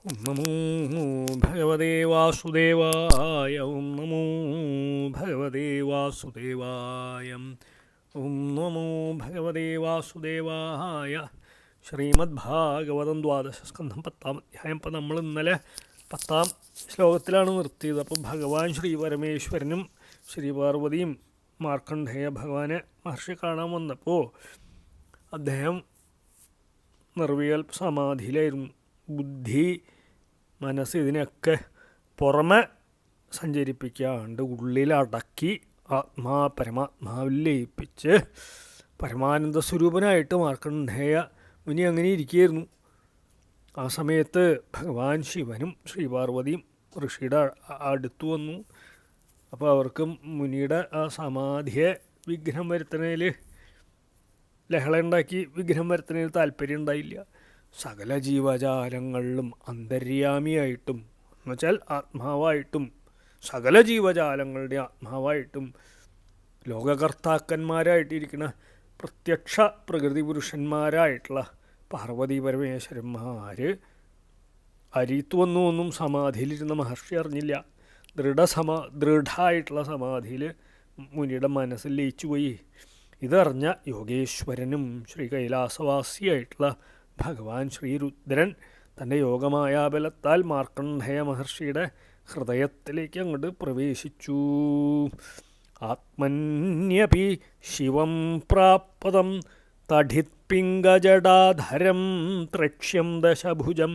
ഓം നമോ ഭഗവതേ വാസുദേവായ. ഓം നമോ ഭഗവതേ വാസുദേവായ. ഓം നമോ ഭഗവതേ വാസുദേവായ. ശ്രീമദ്ഭാഗവതം ദ്വാദശസ്കന്ധം 10-ാം അധ്യായം. ഇപ്പം നമ്മൾ ഇന്നലെ 10-ാം ശ്ലോകത്തിലാണ് നിർത്തിയത്. അപ്പം ഭഗവാൻ ശ്രീ പരമേശ്വരനും ശ്രീ പാർവതിയും മാർക്കണ്ഡേയ ഭഗവാനെ മഹർഷി കാണാൻ വന്നപ്പോൾ അദ്ദേഹം നിർവികൽപ സമാധിയിലായിരുന്നു. ബുദ്ധി, മനസ്സ് ഇതിനെയൊക്കെ പുറമെ സഞ്ചരിപ്പിക്കാണ്ട് ഉള്ളിലടക്കി പരമാത്മാവിൽ ലയിപ്പിച്ച് പരമാനന്ദ സ്വരൂപനായിട്ട് മാർക്കണ്ഡേയ മുനി അങ്ങനെ ഇരിക്കുകയായിരുന്നു. ആ സമയത്ത് ഭഗവാൻ ശിവനും ശ്രീപാർവതിയും ഋഷിയുടെ അടുത്തു വന്നു. അപ്പോൾ അവർക്ക് മുനിയുടെ ആ സമാധിയെ വിഘ്നം വരുത്തുന്നതിൽ, ലഹള ഉണ്ടാക്കി വിഘ്നം വരുത്തുന്നതിൽ താല്പര്യം ഉണ്ടായില്ല. സകല ജീവജാലങ്ങളിലും അന്തര്യാമിയായിട്ടും, എന്നുവെച്ചാൽ ആത്മാവായിട്ടും, സകല ജീവജാലങ്ങളുടെ ആത്മാവായിട്ടും ലോകകർത്താക്കന്മാരായിട്ടിരിക്കുന്ന പ്രത്യക്ഷ പ്രകൃതി പുരുഷന്മാരായിട്ടുള്ള പാർവതി പരമേശ്വരന്മാർ അരിത്തു വന്നു ഒന്നും സമാധിയിലിരുന്ന മഹർഷി അറിഞ്ഞില്ല. ദൃഢമായിട്ടുള്ള സമാധിയിൽ മുനിയുടെ മനസ്സിൽ ലയിച്ചു പോയി. ഇതറിഞ്ഞ യോഗേശ്വരനും ശ്രീ കൈലാസവാസിയായിട്ടുള്ള ഭഗവാൻ ശ്രീരുദ്രൻ തൻ്റെ യോഗമായാബലത്താൽ മാർക്കണ്ഡേയ മഹർഷിയുടെ ഹൃദയത്തിലേക്ക് അങ്ങോട്ട് പ്രവേശിച്ചു. ആത്മന്യപി ശിവം പ്രാപ്തം തഠിത്പിംഗജടാധരം ത്രക്ഷ്യം ദശഭുജം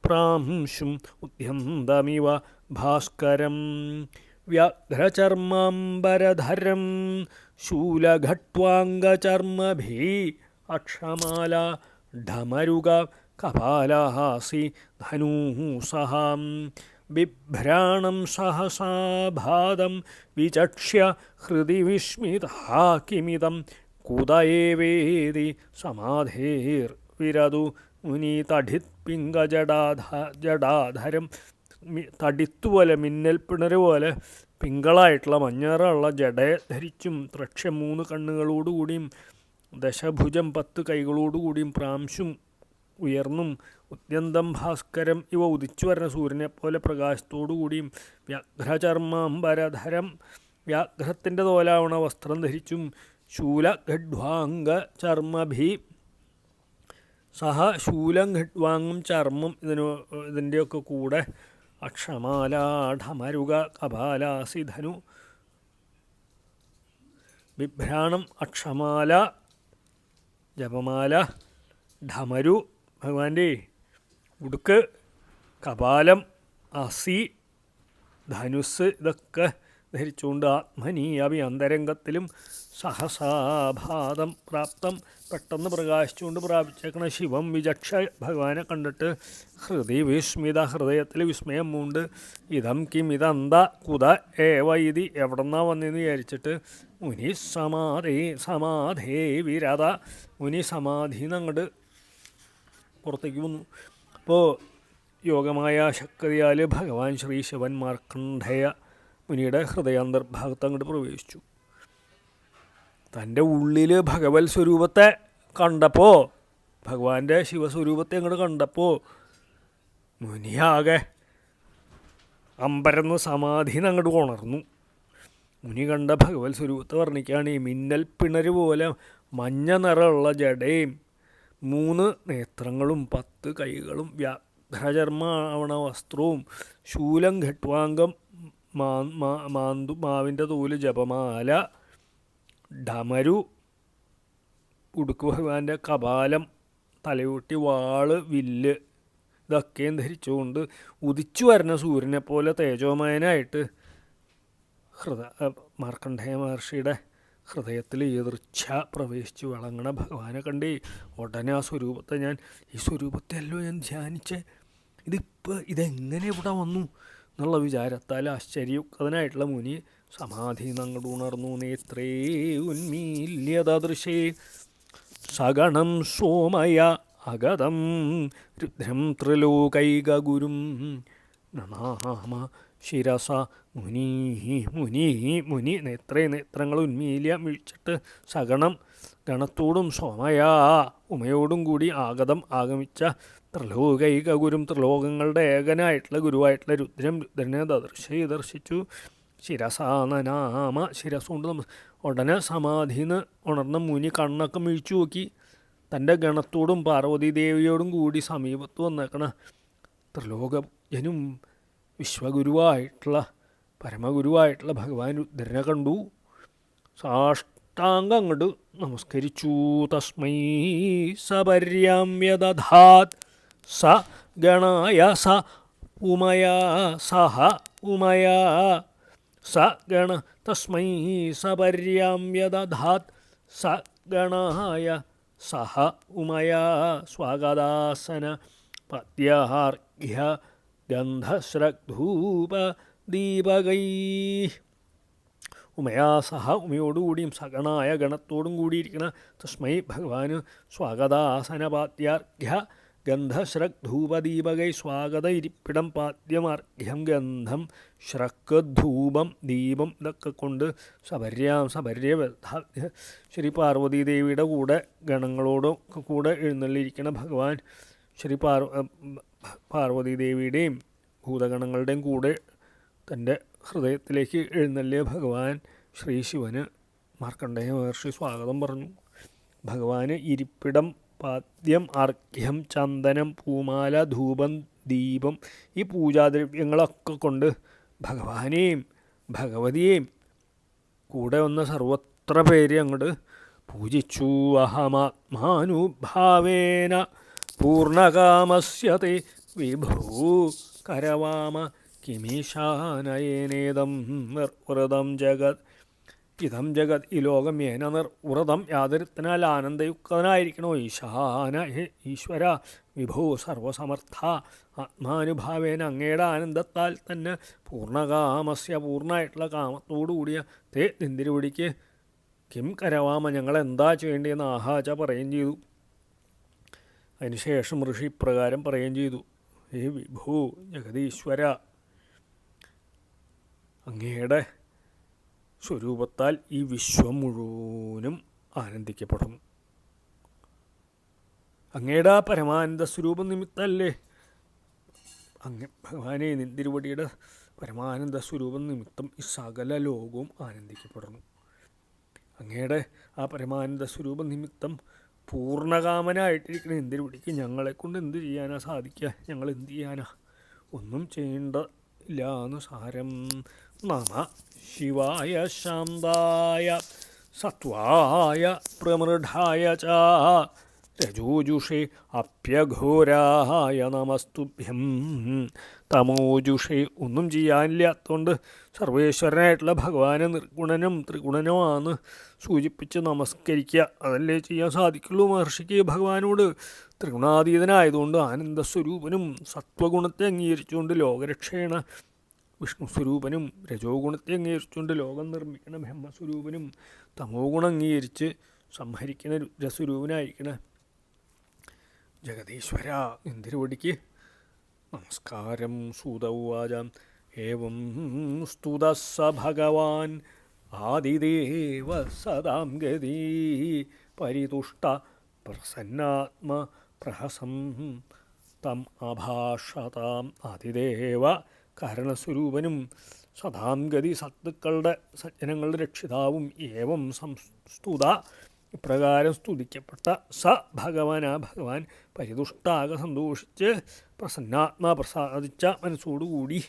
പ്രാംശും ഉദ്യന്തമിവ ഭാസ്കരം വ്യാഘ്രചർമാംബരധരം ശൂലഘട്വാംഗചർമ്മഭീ അക്ഷമാല ഢമരുക കപാലഹാസി ധനൂസഹാം ബിഭ്രാണം സഹസാഭാദം വിചക്ഷ്യ ഹൃദി വിസ്മിതാ കിമിതം കുതയേവേദി സമാധേർ വിരതു മുനി തഠിത്പിംഗജടാധരം. തടിത്തുപോലെ, മിന്നൽ പിണര് പോലെ പിങ്കളായിട്ടുള്ള മഞ്ഞറുള്ള ജടയെ ധരിച്ചും ത്രക്ഷ്യം 3 കണ്ണുകളോടുകൂടിയും ദശഭുജം 10 കൈകളോടുകൂടിയും പ്രാംശും ഉയർന്നും ഉദ്യന്തം ഭാസ്കരം ഇവ ഉദിച്ചു വരുന്ന സൂര്യനെ പോലെ പ്രകാശത്തോടുകൂടിയും വ്യാഘ്രചർമാംബരധരം വ്യാഘ്രത്തിൻ്റെ തോലാവണ വസ്ത്രം ധരിച്ചും ശൂലഘഡ്വാംഗ ചർമ്മഭി സഹ ശൂലം ഘഡ്വാങ്ങും ചർമ്മം ഇതിൻ്റെയൊക്കെ കൂടെ അക്ഷമാല ഢമരുക കപാലാസി ധനു. ബിഭ്രാണം അക്ഷമാല, ജപമാല, ഢമരു ഭഗവാന്റെ ഉടുക്ക്, കപാലം, അസി, ധനുസ് ഇതൊക്കെ ധരിച്ചുകൊണ്ട് ആത്മനീ അഭി അന്തരംഗത്തിലും സഹസാഭാദം പ്രാപ്തം പെട്ടെന്ന് പ്രകാശിച്ചുകൊണ്ട് പ്രാപിച്ചേക്കണ ശിവം വിചക്ഷ ഭഗവാനെ കണ്ടിട്ട് ഹൃദയ വിസ്മിത ഹൃദയത്തിൽ വിസ്മയം മൂണ്ട്. ഇതം കിം ഇതന്ത കുത ഏവ ഇതി എവിടെന്നാ വന്നെന്ന് വിചാരിച്ചിട്ട് മുനി സമാധേ വിരത മുനി സമാധിന്ന് അങ്ങോട്ട് പുറത്തേക്ക് വന്നു. അപ്പോൾ യോഗമായ ശക്തിയാൽ ഭഗവാൻ ശ്രീ ശിവൻ മാർക്കണ്ഡേയ മുനിയുടെ ഹൃദയാന്തർഭാഗത്ത് അങ്ങോട്ട് പ്രവേശിച്ചു. തൻ്റെ ഉള്ളിൽ ഭഗവത് സ്വരൂപത്തെ കണ്ടപ്പോൾ, ഭഗവാന്റെ ശിവസ്വരൂപത്തെ അങ്ങോട്ട് കണ്ടപ്പോൾ മുനിയാകെ അമ്പരന്ന് സമാധിന്ന് അങ്ങോട്ട് ഉണർന്നു. മുനി കണ്ട ഭഗവത് സ്വരൂപത്തെ വർണ്ണിക്കുകയാണ്. ഈ മിന്നൽ പിണര് പോലെ മഞ്ഞ നിറമുള്ള ജടയും 3 നേത്രങ്ങളും 10 കൈകളും വ്യാഘ്രചർമാവണ വസ്ത്രവും ശൂലം ഘട്വാംഗം മാവിൻ്റെ തോല് ജപമാല ഢമരു ഉടുക്ക് ഭഗവാന്റെ കപാലം തലയൂട്ടി വാള് വില്ല് ഇതൊക്കെയും ധരിച്ചുകൊണ്ട് ഉദിച്ചു വരുന്ന സൂര്യനെ പോലെ തേജോമയനായിട്ട് മാർക്കണ്ഡേയ മഹർഷിയുടെ ഹൃദയത്തിൽ ഈർച്ഛ പ്രവേശിച്ച് വിളങ്ങണ ഭഗവാനെ കണ്ട് ഉടനെ ആ സ്വരൂപത്തെ ഈ സ്വരൂപത്തെ അല്ലോ ഞാൻ ധ്യാനിച്ചേ, ഇതെങ്ങനെ ഇവിടെ വന്നു എന്നുള്ള വിചാരത്താൽ ആശ്ചര്യയുക്തനായിട്ടുള്ള മുനി സമാധിയിൽ നിന്ന് അങ്ങോട്ട് ഉണർന്നു. നേത്രേ ഉന്മീല്യദൃശേ സഗണം സോമയ അഗതം രുദ്രം ത്രിലോകൈകഗുരും നനാമ ശിരസ മുനി മുനി മുനി നേത്രങ്ങൾ ഉന്മീല്യ വീഴ്ചിട്ട് സഗണം ഗണത്തോടും സോമയാ ഉമയോടും കൂടി ആഗമിച്ച ത്രിലോകൈക ഗുരും ത്രിലോകങ്ങളുടെ ഏകനായിട്ടുള്ള ഗുരുവായിട്ടുള്ള രുദ്രനെ ദർശിച്ചു. ശിരസാനനാമ ശിരസുകൊണ്ട് ഉടനെ സമാധിന്ന് ഉണർന്ന മുനി കണ്ണൊക്കെ മിഴിച്ചു നോക്കി. തൻ്റെ ഗണത്തോടും പാർവതീദേവിയോടും കൂടി സമീപത്ത് വന്നേക്കണ ത്രിലോകജനും വിശ്വഗുരുവായിട്ടുള്ള പരമഗുരുവായിട്ടുള്ള ഭഗവാൻ രുദ്രനെ കണ്ടു. സാഷ്ടാംഗം അങ്ങോട്ട് നമസ്കരിച്ചു. തസ്മൈ സപര്യാമ്യദധാത് സ ഗണായ സ ഉമയാ സഹ ഉമയാ സ ഗണ തസ്മൈ സപര്യാമ്യദധാത് സ ഗണായ സഹ ഉമയാ സ്വാഗതാസന പദ്യാർഘ്യ ഗന്ധശ്രദ്ധൂപ ദീപകൈ. ഉമയാ സഹ ഉമയോടുകൂടിയും സഗണായ ഗണത്തോടും കൂടിയിരിക്കുന്ന തസ്മൈ ഭഗവാന് സ്വാഗതാസനപാദ്യാർഘ്യ ഗന്ധശ്രദ്ധൂപദീപകൈ. സ്വാഗത ഇരിപ്പിടം, പാദ്യമർഘ്യം, ഗന്ധം, ശ്രക്ക്, ധൂപം, ദീപം ഇതൊക്കെ കൊണ്ട് സപര്യ ശ്രീ പാർവതീദേവിയുടെ കൂടെ ഗണങ്ങളോടും കൂടെ എഴുന്നള്ളിയിരിക്കുന്ന ഭഗവാൻ ശ്രീ പാർവതീദേവിയുടെയും ഭൂതഗണങ്ങളുടെയും കൂടെ തൻ്റെ ഹൃദയത്തിലേക്ക് എഴുന്നള്ളിയ ഭഗവാൻ ശ്രീ ശിവന് മാർക്കണ്ഡേയ മഹർഷി സ്വാഗതം പറഞ്ഞു. ഭഗവാന് ഇരിപ്പിടം, പാദ്യം, അർഘ്യം, ചന്ദനം, പൂമാല, ധൂപം, ദീപം ഈ പൂജാദ്രവ്യങ്ങളൊക്കെ കൊണ്ട് ഭഗവാനെയും ഭഗവതിയെയും കൂടെ വന്ന സർവത്ര പേര് അങ്ങോട്ട് പൂജിച്ചു. അഹമാത്മാനുഭാവേന പൂർണ്ണകാമസ്യത്തെ വിഭൂ കരവാമ കിമീശാനയേനേദം നിർവ്രതം ജഗത്. ഇതം ജഗത് ഈ ലോകം ഏന നിർവ്രതം യാതൊരുത്തനാൽ ആനന്ദയുക്തനായിരിക്കണോ ഈശാന ഹേ ഈശ്വര വിഭോ സർവസമർത്ഥ. ആത്മാനുഭാവേന അങ്ങയുടെ ആനന്ദത്താൽ തന്നെ പൂർണ്ണകാമസ്യ പൂർണ്ണമായിട്ടുള്ള കാമത്തോടു കൂടിയ തേ നിന്തിരുവടിക്ക് കിം കരവാമ ഞങ്ങളെന്താ ചെയ്യേണ്ടതെന്ന് ആഹാച പറയുകയും ചെയ്തു. അതിനുശേഷം ഋഷി ഇപ്രകാരം പറയുകയും ചെയ്തു. ഹേ വിഭൂ ജഗതീശ്വര, അങ്ങയുടെ സ്വരൂപത്താൽ ഈ വിശ്വം മുഴുവനും ആനന്ദിക്കപ്പെടുന്നു. അങ്ങയുടെ ആ പരമാനന്ദ സ്വരൂപം നിമിത്തമല്ലേ ഭഗവാനെ നിന്തിരുവടിയുടെ പരമാനന്ദ സ്വരൂപം നിമിത്തം ഈ സകല ലോകവും ആനന്ദിക്കപ്പെടുന്നു. അങ്ങയുടെ ആ പരമാനന്ദ സ്വരൂപം നിമിത്തം പൂർണ്ണകാമനായിട്ടിരിക്കുന്ന നിന്തിരുവടിക്ക് ഞങ്ങളെക്കൊണ്ട് എന്ത് ചെയ്യാനാ സാധിക്കുക? ഞങ്ങൾ എന്ത് ചെയ്യാനാ? ഒന്നും ചെയ്യേണ്ടയില്ല എന്ന് സാരം. നമ ശിവായ ശാന്തായ സത്വായ പ്രമൃഢായ ച രജോജുഷേ അപ്യഘോരായ നമസ്തുഭ്യം. തമോജുഷേ ഒന്നും ചെയ്യാനില്ലാത്തതുകൊണ്ട് സർവേശ്വരനായിട്ടുള്ള ഭഗവാനെ നിർഗുണനും ത്രിഗുണനുമാണെന്ന് സൂചിപ്പിച്ച് നമസ്കരിക്കുക. അതല്ലേ ചെയ്യാൻ സാധിക്കുള്ളൂ മഹർഷിക്ക്. ഭഗവാനോട് ത്രിഗുണാതീതനായതുകൊണ്ട് ആനന്ദസ്വരൂപനും സത്വഗുണത്തെ അംഗീകരിച്ചുകൊണ്ട് ലോകരക്ഷേണ വിഷ്ണു സ്വരൂപനും രജോ ഗുണത്തെ അംഗീകരിച്ചുകൊണ്ട് ലോകം നിർമ്മിക്കുന്ന ബ്രഹ്മസ്വരൂപനും തമോ ഗുണം അംഗീകരിച്ച് സംഹരിക്കുന്ന രുദ്രസ്വരൂപനായിരിക്കണ ജഗതീശ്വര നിന്തിരുവടിക്ക് നമസ്കാരം. സൂതൗവാചാം ഏവം സ്തുത സ ഭഗവാൻ ആദിദേവ സദാം ഗതി പരിതുഷ്ട പ്രസന്നാത്മ പ്രഹസം തം അഭാഷതാം. ആദിദേവ കാരണസ്വരൂപനും സദാം ഗതി സജ്ജനങ്ങളുടെ രക്ഷിതാവും ഏവം സംസ്തുത ഇപ്രകാരം സ്തുതിക്കപ്പെട്ട സ ഭഗവാൻ ആ ഭഗവാൻ പരിതുഷ്ടാക സന്തോഷിച്ച് പ്രസന്നാത്മാ പ്രസാദിച്ച മനസ്സോടുകൂടി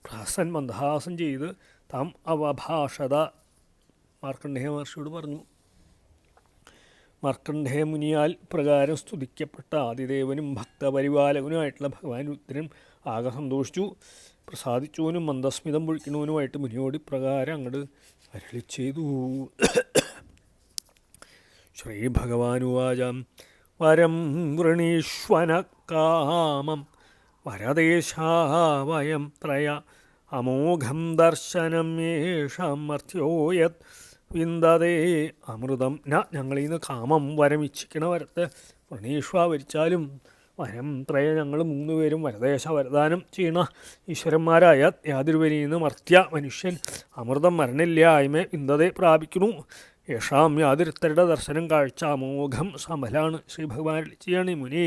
പ്രഹസൻ മന്ദഹാസം ചെയ്ത് താം അവഭാഷത മാർക്കണ്ഡേയ മഹർഷിയോട് പറഞ്ഞു. മാർക്കണ്ഡേയ മുനിയാൽ പ്രകാരം സ്തുതിക്കപ്പെട്ട ആദിദേവനും ഭക്തപരിപാലകനുമായിട്ടുള്ള ഭഗവാൻ രുദ്രൻ ആകെ സന്തോഷിച്ചു. പ്രസാദിച്ചവനും മന്ദസ്മിതം പൊഴിക്കണവനുമായിട്ട് മുനിയോട് പ്രകാരം അങ്ങോട്ട് അരുളി ചെയ്തു. ശ്രീ ഭഗവാനുവാചാം വരം വൃണീഷ്വന കാമം വരദേശാവയം ത്രയ അമോഘം ദർശനം യേഷാം മർത്യോ യത് വിന്ദതേ അമൃതം. ഞങ്ങളീന്ന് കാമം വരം ഇച്ഛിക്കണ വരത്തെ വൃണീഷ്വ വരിച്ചാലും വരം ത്രയ ഞങ്ങൾ മൂന്നുപേരും വരദേശ വരദാനം ചെയ്യണ ഈശ്വരന്മാരായ യാതൊരുവരിന്ന് മർത്യ മനുഷ്യൻ അമൃതം മരണില്ലായ്മ ഇന്തതെ പ്രാപിക്കുന്നു. യേഷാം യാതൊരുത്തരുടെ ദർശനം കാഴ്ച അമോഘം സമലാണ്. ശ്രീ ഭഗവാൻ ചെയ്യാണ് മുനി,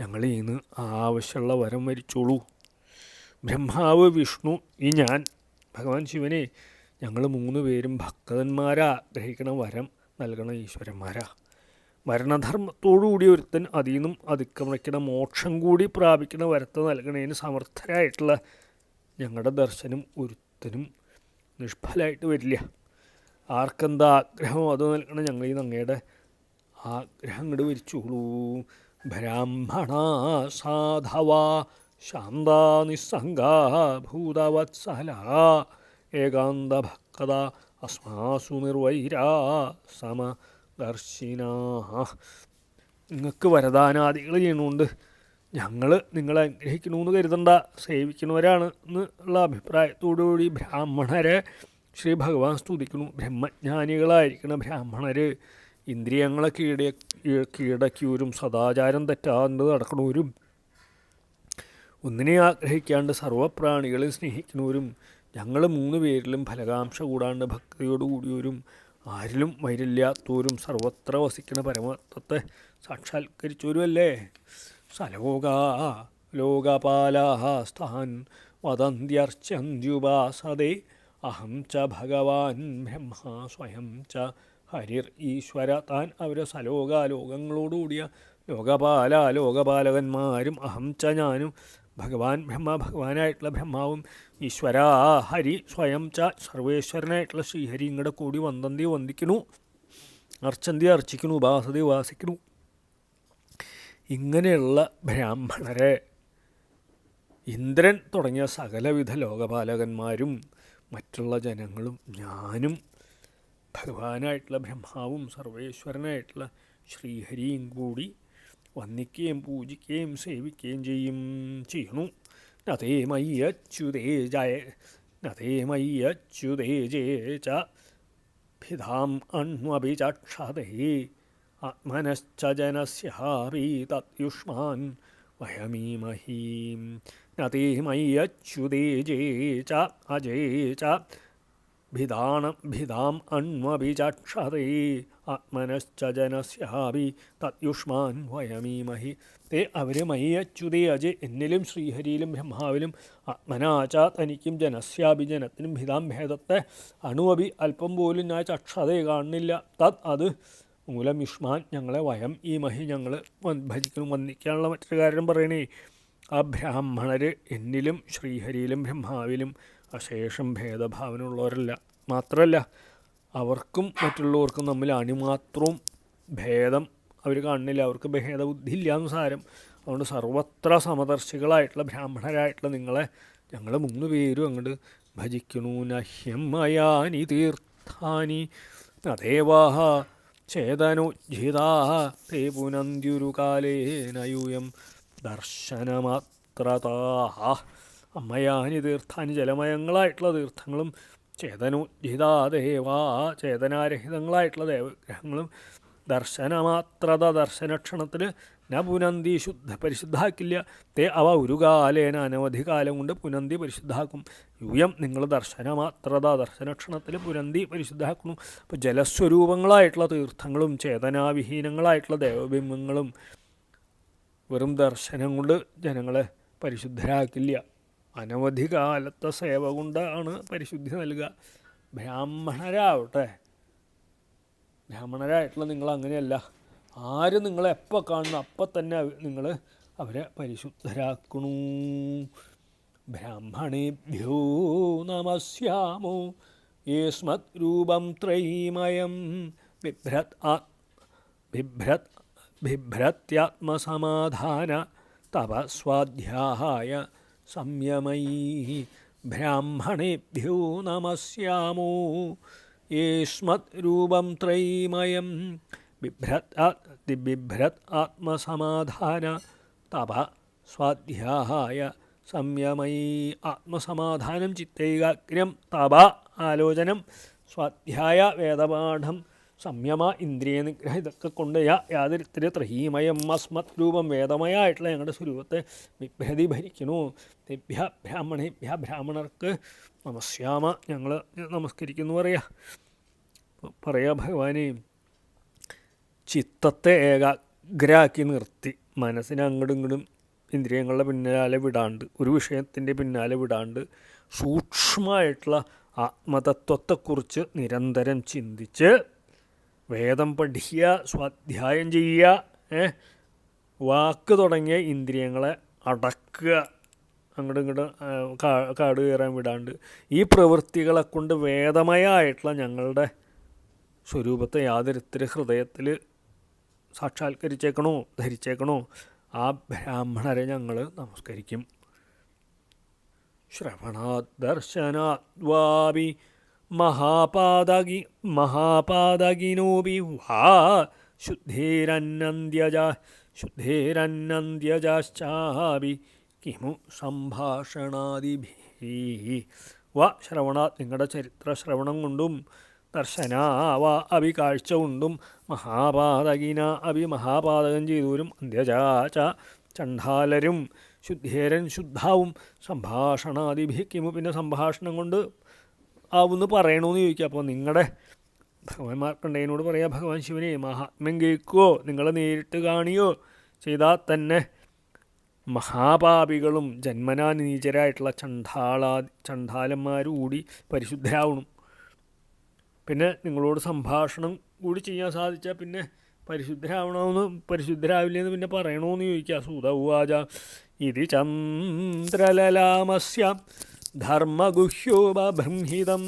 ഞങ്ങളീന്ന് ആവശ്യമുള്ള വരം വരിച്ചോളൂ. ബ്രഹ്മാവ്, വിഷ്ണു, ഈ ഞാൻ ഭഗവാൻ ശിവനെ ഞങ്ങൾ മൂന്നുപേരും ഭക്തന്മാരാ ഗ്രഹിക്കണ വരം നൽകണ ഈശ്വരന്മാരാ. മരണധർമ്മത്തോടുകൂടി ഒരുത്തൻ അതിൽ നിന്നും അതിക്രമിക്കണ മോക്ഷം കൂടി പ്രാപിക്കണ വരത്ത് നൽകണതിന് സമർത്ഥരായിട്ടുള്ള ഞങ്ങളുടെ ദർശനം ഒരുത്തനും നിഷ്ഫലമായിട്ട് വരില്ല. ആർക്കെന്താ ആഗ്രഹമോ അത് നൽകണം. ഞങ്ങളിൽ നിന്ന് അങ്ങയുടെ ആഗ്രഹം അങ്ങോട്ട് വരിച്ചോളൂ. ബ്രാഹ്മണ സാധവ ശാന്ത നിസ്സംഗ ഭൂതവത്സല ഏകാന്ത ഭക്ത അസ്മാസു നിർവൈരാ സമദർശിനാ. നിങ്ങൾക്ക് വരദാനാദികൾ ചെയ്യണോണ്ട് ഞങ്ങൾ നിങ്ങളെ അനുഗ്രഹിക്കണമെന്ന് കരുതണ്ട, സേവിക്കണവരാണ് എന്നുള്ള അഭിപ്രായത്തോടുകൂടി ബ്രാഹ്മണരെ ശ്രീ ഭഗവാൻ സ്തുതിക്കുന്നു. ബ്രഹ്മജ്ഞാനികളായിരിക്കണ ബ്രാഹ്മണർ ഇന്ദ്രിയങ്ങളെ കീഴടക്കിയവരും സദാചാരം തെറ്റാണ്ട് നടക്കണവരും ഒന്നിനെ ആഗ്രഹിക്കാണ്ട് സർവ്വപ്രാണികളെ സ്നേഹിക്കുന്നവരും ഞങ്ങൾ മൂന്ന് പേരിലും ഫലകാംക്ഷ കൂടാണ്ട് ഭക്തിയോടുകൂടിയവരും ആരിലും വൈരില്ലാത്തവരും സർവത്ര വസിക്കുന്ന പരമാർത്ഥത്തെ സാക്ഷാത്കരിച്ചവരുമല്ലേ. സലോകാ ലോകപാലാഹ സ്ഥാൻ വദന്ത്യർച്ചന്ത്യുപാസതേ അഹം ച ഭഗവാൻ ബ്രഹ്മ സ്വയം ച ഹരിർ ഈശ്വര. താൻ അവർ സലോകാലോകങ്ങളോടുകൂടിയ ലോകപാല ലോകപാലകന്മാരും അഹം ച ഞാനും ഭഗവാൻ ബ്രഹ്മ ഭഗവാനായിട്ടുള്ള ബ്രഹ്മാവും ഈശ്വര ഹരി സ്വയം ച സർവേശ്വരനായിട്ടുള്ള ശ്രീഹരി ഇങ്ങടെ കൂടി വന്ദന്തി വന്ദിക്കുന്നു, അർച്ചന്തി അർച്ചിക്കുന്നു, ഉപാസതി ഉപാസിക്കുന്നു. ഇങ്ങനെയുള്ള ബ്രാഹ്മണരെ ഇന്ദ്രൻ തുടങ്ങിയ സകലവിധ ലോകപാലകന്മാരും മറ്റുള്ള ജനങ്ങളും ഞാനും ഭഗവാനായിട്ടുള്ള ബ്രഹ്മാവും സർവേശ്വരനായിട്ടുള്ള ശ്രീഹരിയും കൂടി വന്ദിക്കുകയും പൂജിക്കുകയും സേവിക്കുകയും ചെയ്യണു. നതേ മയ്യച്യുതേ ജയ നതേ മയ്യച്യുതേ ജേ ച ഭിധാം അണ്വപി ചക്ഷതേ ആത്മനശ്ച ജനസ്യാപി തത്യുഷ്മാൻ വയമീമഹീം. നതേ മയ്യച്യുതേ ജേ ച അജേ ച ഭിധാം അണ്വപി ചക്ഷതേ ആത്മനശ്ച ജനസ്യാപി തത്യുഷ്മാൻ വയമീമഹി. തേ അവർ മയ്യച്യുതേ അജയ് എന്നിലും ശ്രീഹരിയിലും ബ്രഹ്മാവിലും ആത്മനാച തനിക്കും ജനസ്യാപി ജനത്തിനും ഭിതാം ഭേദത്തെ അണുവപി അല്പം പോലും ഞാൻ ചക്ഷതേ കാണുന്നില്ല. തത് അത് മൂലം യുഷ്മാൻ ഞങ്ങളെ വയം ഈ മഹി ഞങ്ങൾ ഭജിക്കണം. വന്ദിക്കാനുള്ള മറ്റൊരു കാര്യം പറയണേ, ആ ബ്രാഹ്മണർ എന്നിലും ശ്രീഹരിയിലും ബ്രഹ്മാവിലും അശേഷം ഭേദഭാവനമുള്ളവരല്ല. മാത്രമല്ല അവർക്കും മറ്റുള്ളവർക്കും തമ്മിൽ അണിമാത്രവും ഭേദം അവർ കാണുന്നില്ല. അവർക്ക് ഭേദബുദ്ധി ഇല്ല എന്ന് സാരം. അതുകൊണ്ട് സർവത്ര സമദർശികളായിട്ടുള്ള ബ്രാഹ്മണരായിട്ടുള്ള നിങ്ങളെ ഞങ്ങൾ മൂന്ന് പേരും അങ്ങോട്ട് ഭജിക്കണു. നഹ്യം മയാനി തീർത്ഥാനി നദേവാഹ ചേതനോജ്ജിതാ തേ പുനന്ത്യുരു കാലേനയൂയം ദർശനമാത്രതാഹ. അമ്മയാനി തീർത്ഥാനി ജലമയങ്ങളായിട്ടുള്ള തീർത്ഥങ്ങളും ചേതനോജ്ജിതാ ദേവാ ചേതനാരഹിതങ്ങളായിട്ടുള്ള ദേവഗ്രഹങ്ങളും ദർശനമാത്രത ദർശനക്ഷണത്തിൽ ന പുനന്തി പരിശുദ്ധാക്കില്ല. തേ അവ ഒരു കാലേന അനവധി കാലം കൊണ്ട് പുനന്തി പരിശുദ്ധാക്കും. യൂയം നിങ്ങൾ ദർശനമാത്രത ദർശനക്ഷണത്തിൽ പുനന്തി പരിശുദ്ധാക്കുന്നു. അപ്പോൾ ജലസ്വരൂപങ്ങളായിട്ടുള്ള തീർത്ഥങ്ങളും ചേതനാവിഹീനങ്ങളായിട്ടുള്ള ദേവബിംബങ്ങളും വെറും ദർശനം കൊണ്ട് ജനങ്ങളെ പരിശുദ്ധരാക്കില്ല. അനവധി കാലത്തെ സേവ കൊണ്ടാണ് പരിശുദ്ധി നൽകുക. ബ്രാഹ്മണരായിട്ടുള്ള നിങ്ങൾ അങ്ങനെയല്ല. ആര് നിങ്ങളെ എപ്പോൾ കാണുന്നു അപ്പം തന്നെ നിങ്ങൾ അവരെ പരിശുദ്ധരാക്കണു. ബ്രാഹ്മണേഭ്യോ നമസ്യാമോ യേസ്മത് രൂപം ത്രയീമയം ബിഭ്രത്യാത്മസമാധാന തപസ്വാധ്യായ സംയമയീ. ബ്രാഹ്മണേഭ്യോ നമസ്യാമോ യേസ്മത് രൂപം ത്രയീമയം ബിഭ്രത് ആത്മസമാധാന തപ സ്വാധ്യായ സംയമയീ. ആത്മസമാധാനം ചിത്തൈകാഗ്ര്യം തപ ആലോചനം സ്വാധ്യായ വേദപാഠം സംയമ ഇന്ദ്രിയ നിഗ്രഹം ഇതൊക്കെ കൊണ്ട് യാതൊരുത്തിരി ത്രഹീമയം അസ്മത് രൂപം വേദമയായിട്ടുള്ള ഞങ്ങളുടെ സ്വരൂപത്തെ വിഭ്രതി ഭരിക്കണു. തെഭ്യ ബ്രാഹ്മണേഭ്യ ബ്രാഹ്മണർക്ക് നമസ്യാമ ഞങ്ങൾ നമസ്കരിക്കുന്നു പറയാ ഭഗവാനെ. ചിത്തത്തെ ഏകാഗ്രാക്കി നിർത്തി മനസ്സിനെ അങ്ങോട്ടും ഇങ്ങോട്ടും ഇന്ദ്രിയങ്ങളുടെ പിന്നാലെ വിടാണ്ട്, ഒരു വിഷയത്തിൻ്റെ പിന്നാലെ വിടാണ്ട് സൂക്ഷ്മമായിട്ടുള്ള ആത്മതത്വത്തെക്കുറിച്ച് നിരന്തരം ചിന്തിച്ച് വേദം പഠിക്കുക, സ്വാധ്യായം ചെയ്യുക, വാക്ക് തുടങ്ങിയ ഇന്ദ്രിയങ്ങളെ അടക്കുക, അങ്ങോട്ടും ഇങ്ങോട്ടും കാട് കയറാൻ വിടാണ്ട് ഈ പ്രവൃത്തികളെ കൊണ്ട് വേദമയായിട്ടുള്ള ഞങ്ങളുടെ സ്വരൂപത്തെ യാതൊരുത്തര് ഹൃദയത്തിൽ സാക്ഷാത്കരിച്ചേക്കണോ, ധരിച്ചേക്കണോ, ആ ബ്രാഹ്മണരെ ഞങ്ങൾ നമസ്കരിക്കും. ശ്രവണാത് ദർശനാദ്വാപി മഹാപാദകിനോപി വാ ശുദ്ധേരന്നന്ത്യജാശ്ചാപി കിമു സംഭാഷണാദിഭിः. വാ ശ്രവണാത് നിങ്ങളുടെ ചരിത്ര ശ്രവണം കൊണ്ടും ദർശനാവാ അഭി കാഴ്ച കൊണ്ടും മഹാപാതകിന അഭി മഹാപാതകം ചെയ്തവരും അന്ത്യജാച ചണ്ഡാലരും ശുദ്ധേരൻ ശുദ്ധാവും സംഭാഷണാദിഭിക്കിമു പിന്നെ സംഭാഷണം കൊണ്ട് ആവുമെന്ന് പറയണമെന്ന് ചോദിക്കുക. അപ്പോൾ നിങ്ങളുടെ ഭഗവാൻ മാർക്കണ്ഡേയനോട് പറയാം, ഭഗവാൻ ശിവനെ മഹാത്മ്യം കേൾക്കുകയോ നിങ്ങളെ നേരിട്ട് കാണുകയോ ചെയ്താൽ തന്നെ മഹാപാപികളും ജന്മനാ നീചരായിട്ടുള്ള ചണ്ഡാലന്മാരുകൂടി പരിശുദ്ധരാവണം. പിന്നെ നിങ്ങളോട് സംഭാഷണം കൂടി ചെയ്യാൻ സാധിച്ചാൽ പിന്നെ പരിശുദ്ധരാവില്ലെന്ന് പിന്നെ പറയണമെന്ന് ചോദിക്കുക. സൂത ഉവാച ഇതി ചന്ദ്രലലാമസ്യ ധർമ്മഗുഹ്യോപബൃംഹിതം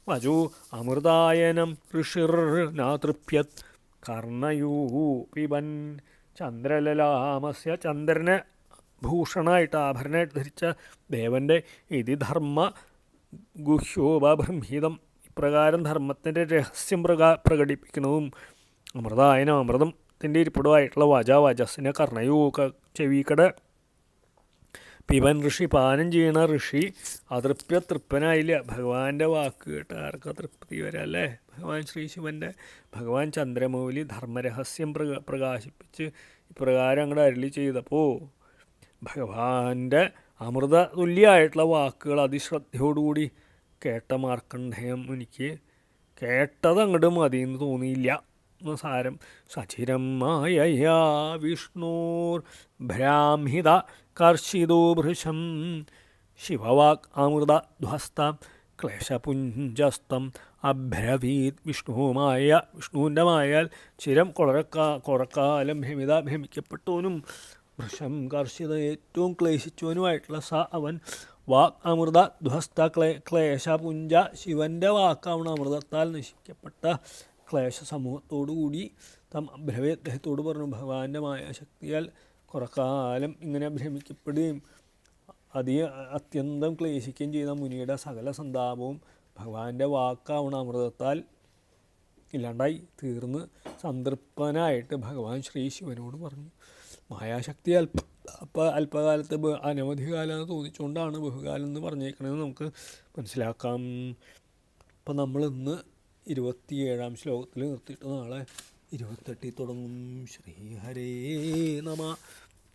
വചോ അമൃതായനം ഋഷിർനാതൃപ്യത് കർണയൂപിബൻ. ചന്ദ്രലലാമസ്യ ചന്ദ്രനെ ഭൂഷണമായിട്ട് ആഭരണമായിട്ട് ധരിച്ച ദേവൻ്റെ ഇതി ധർമ്മ ഗുഹ്യോപബൃംഹിതം ഇപ്രകാരം ധർമ്മത്തിൻ്റെ രഹസ്യം പ്രകടിപ്പിക്കുന്നതും അമൃതായനം അമൃതത്തിൻ്റെ ഇരിപ്പിടമായിട്ടുള്ള വജസ്സിനെ കർണയൂ ചെവിക്കട പിബൻ ഋഷി പാനം ചെയ്യണ ഋഷി തൃപ്തനായില്ല. ഭഗവാന്റെ വാക്ക് കേട്ട് ആർക്കാ തൃപ്തി വരാല്ലേ? ഭഗവാൻ ശ്രീ ശിവൻ്റെ ഭഗവാൻ ചന്ദ്രമൗലി ധർമ്മരഹസ്യം പ്രകാശിപ്പിച്ച് ഇപ്രകാരം അങ്ങോട്ട് അരുളി ചെയ്തപ്പോൾ ഭഗവാന്റെ അമൃത തുല്യമായിട്ടുള്ള വാക്കുകൾ അതിശ്രദ്ധയോടുകൂടി കേട്ട മാർക്കണ്ഡേയം എനിക്ക് കേട്ടത് അങ്ങോട്ട് മതിയെന്ന് തോന്നിയില്ല. സാരം സചിരം മായയാ വിഷ്ണോർ ഭ്രാംഹിത കർഷിതോ ഭൃശം ശിവവാക് അമൃത ധ്വസ്ത ക്ലേശപുഞ്ചസ്തം അഭ്രവീത്. വിഷ്ണുവിൻ്റെ മായാൽ ചിരം കുറക്കാലം ഭ്രമിക്കപ്പെട്ടവനും ഭൃശം കർഷിത ഏറ്റവും ക്ലേശിച്ചവനുമായിട്ടുള്ള അവൻ വാക് അമൃത ധ്വസ്ത ക്ലേശപുഞ്ച ശിവൻ്റെ വാക്കാവണ അമൃതത്താൽ നശിക്കപ്പെട്ട ക്ലേശ സമൂഹത്തോടുകൂടി അഭ്രവേ അദ്ദേഹത്തോട് പറഞ്ഞു, ഭഗവാന്റെ മായാശക്തിയാൽ കുറക്കാലം ഇങ്ങനെ ഭ്രമിക്കപ്പെടുകയും അത്യന്തം ക്ലേശിക്കുകയും ചെയ്ത മുനിയുടെ സകല സന്താപവും ഭഗവാന്റെ വാക്കാവണ അമൃതത്താൽ ഇല്ലാണ്ടായി തീർന്ന് സംതൃപ്തനായിട്ട് ഭഗവാൻ ശ്രീ ശിവനോട് പറഞ്ഞു. മായാശക്തി അല്പകാലത്ത് അനവധി കാലം തോന്നിച്ചുകൊണ്ടാണ് ബഹുകാലം എന്ന് പറഞ്ഞേക്കണമെന്ന് നമുക്ക് മനസ്സിലാക്കാം. അപ്പം നമ്മളിന്ന് 27-ാം ശ്ലോകത്തിൽ നിർത്തിയിട്ട് നാളെ 28 തുടങ്ങും. ശ്രീഹരേ നമ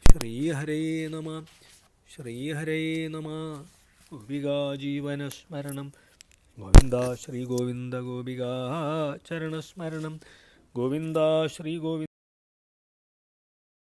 ശ്രീഹരേ നമ ശ്രീഹരേ നമ. ഗോപികാ ജീവനസ്മരണം ഗോവിന്ദ ശ്രീ ഗോവിന്ദ ഗോപികാ ചരണസ്മരണം ഗോവിന്ദ ശ്രീ ഗോവിന്ദ.